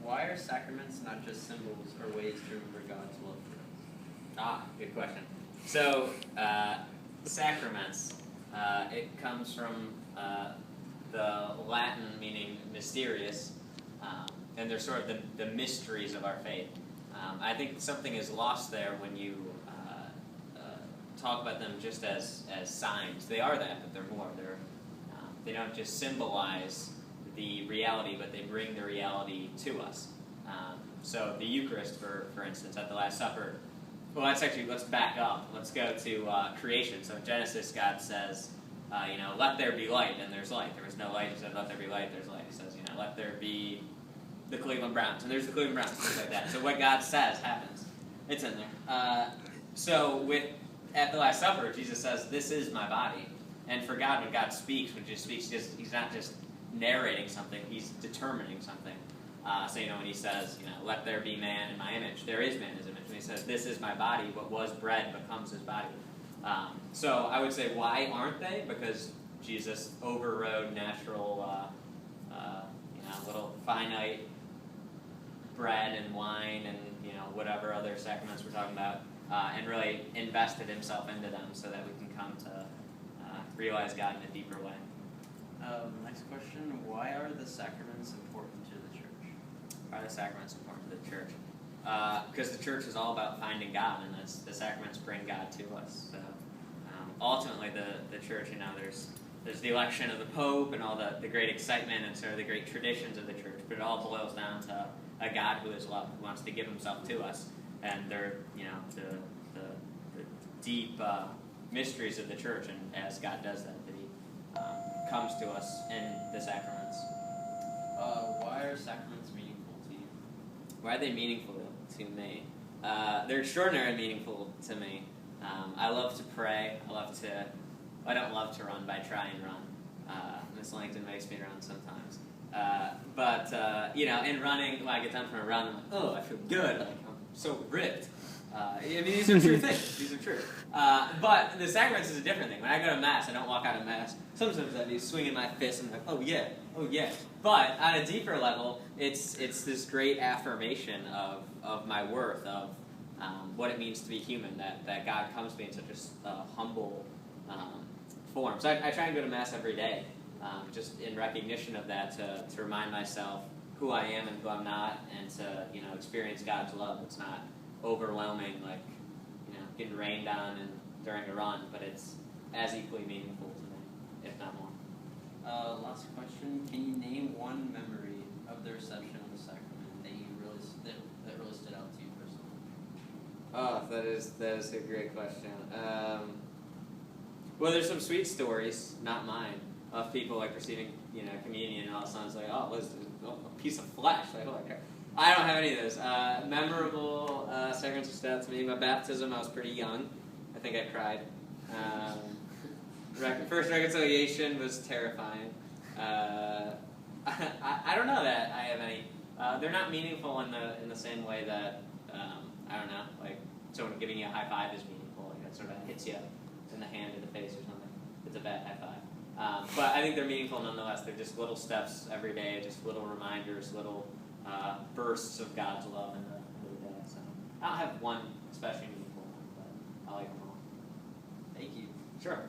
Why are sacraments not just symbols or ways to remember God's love for us? Good question. So, sacraments, it comes from the Latin meaning mysterious, and they're sort of the mysteries of our faith. I think something is lost there when you talk about them just as signs. They are that, but they're more. They don't just symbolize the reality, but they bring the reality to us. So the Eucharist, for instance, at the Last Supper, well, let's back up. Let's go to creation. So in Genesis, God says, let there be light, and there's light. There was no light. He said, let there be light, there's light. He says, let there be the Cleveland Browns, and there's the Cleveland Browns, things like that. So what God says happens. It's in there. At the Last Supper, Jesus says, this is my body. And for God, when God speaks, he's not just narrating something, he's determining something. So when he says, let there be man in my image, there is man in his image. When he says, this is my body, what was bread becomes his body. So I would say, why aren't they? Because Jesus overrode natural, little finite bread and wine and, whatever other sacraments we're talking about, and really invested himself into them so that we can come to realize God in a deeper way. Next question, why are the sacraments important to the church? Why are the sacraments important to the church? Because the church is all about finding God, and the sacraments bring God to us. So ultimately, the church, there's the election of the Pope and all the great excitement and sort of the great traditions of the church, but it all boils down to a God who is love, who wants to give himself to us. And they're, the deep mysteries of the church, and as God does that he comes to us in the sacraments. Why are sacraments meaningful to you? Why are they meaningful to me? They're extraordinarily meaningful to me. I love to pray. I don't love to run, but I try and run. Miss Langton makes me run sometimes. In running, when I get done from a run, I'm like, oh, I feel good. Like, I'm so ripped. These are true things. These are true. But the sacraments is a different thing. When I go to Mass, I don't walk out of Mass. Sometimes I'd be swinging my fist and I'm like, oh yeah. But on a deeper level, it's this great affirmation of my worth, of what it means to be human, that God comes to me in such a humble form. So I try and go to Mass every day, just in recognition of that, to remind myself who I am and who I'm not, and to experience God's love. It's not overwhelming, like getting rained on during a run, but it's as equally meaningful to me, if not more. Last question: can you name one memory of the reception of the sacrament that really stood out to you personally? Oh, that is a great question. Well, there's some sweet stories, not mine, of people like receiving communion, and all of a sudden it's like, oh, it was a piece of flesh. Like, holy crap. I don't have any of those. Memorable sacraments that stood out to me. My baptism, I was pretty young. I think I cried. First reconciliation was terrifying. I don't know that I have any. They're not meaningful in the same way that I don't know, like someone giving you a high five is meaningful. Like that sort of hits you in the hand or the face or something. It's a bad high five. But I think they're meaningful nonetheless. They're just little steps every day, just little reminders, little bursts of God's love in the day. So I don't have one especially meaningful one, but I like them all. Thank you. Sure.